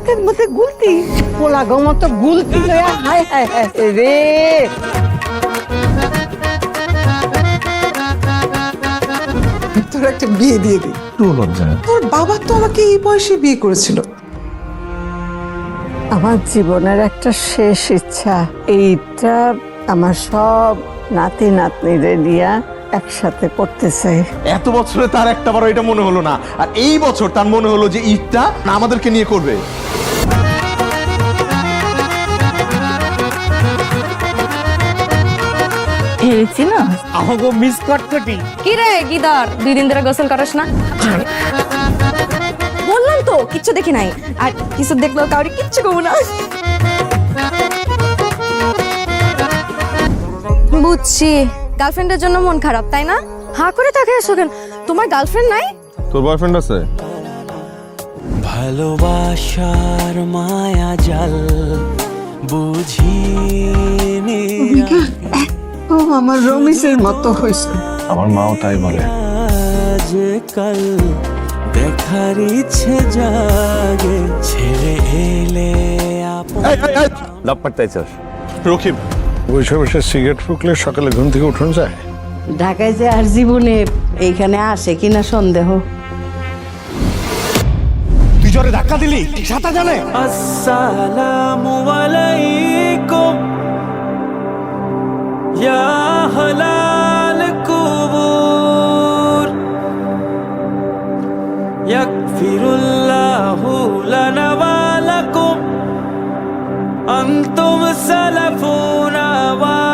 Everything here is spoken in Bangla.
হাতের মধ্যে গুলতি, পোলা গো মতো গুলতি লয়া, হায় হায় হায় রে। তোর একটা বিয়ে দিয়ে দিই। একটু লজ্জা তোর বাবা তো আমাকে এই বয়সে বিয়ে করেছিল। আমার জীবনের একটা শেষ ইচ্ছা, এইটা আমার সব নাতি নাতনিরে নিয়ে একসাথে করতে চাই। এত বছরে তার একটা বড় এটা মনে হলো না, আর এই বছর তার মনে হলো যে ঈদটা আমাদেরকে নিয়ে করবে। হেরেছি না আমাকে মিস করতে কি রে গিদার, 2 দিন ধরে গোসল করিস না? বললাম তো কিচ্ছু দেখি নাই, আর কিছু দেখলেও কাউরি কিচ্ছু কমু না। বুঝছি, গার্লফ্রেন্ডের জন্য মন খারাপ তাই না? হা করে তাকে এসো কেন? তোমার গার্লফ্রেন্ড নাই? তোর বয়ফ্রেন্ড আছে? ভালোবাসার মায়া জাল বুঝিনি ও আমার রমিসের মতো হয়েছে। আমার মাও তাই বলে। আজকাল দেখার ইচ্ছে জাগে ছেড়ে এলে আপন লাভ পারতাই চাস রকিব? বসে বসে সিগারেট ফুকলে সকালে ঘুম থেকে উঠুন যায়। ঢাকায় যে আর জীবনে এইখানে আসে কিনা সন্দেহ। তুই জোরে ধাক্কা দিলি, সাঁতার জানে? আসসালামু আলাইকুম ইয়া হালাল কুবুর ইয়াগফিরুল্লাহু লানা ওয়া লাকুম আনতুম সালাফুনা ওয়া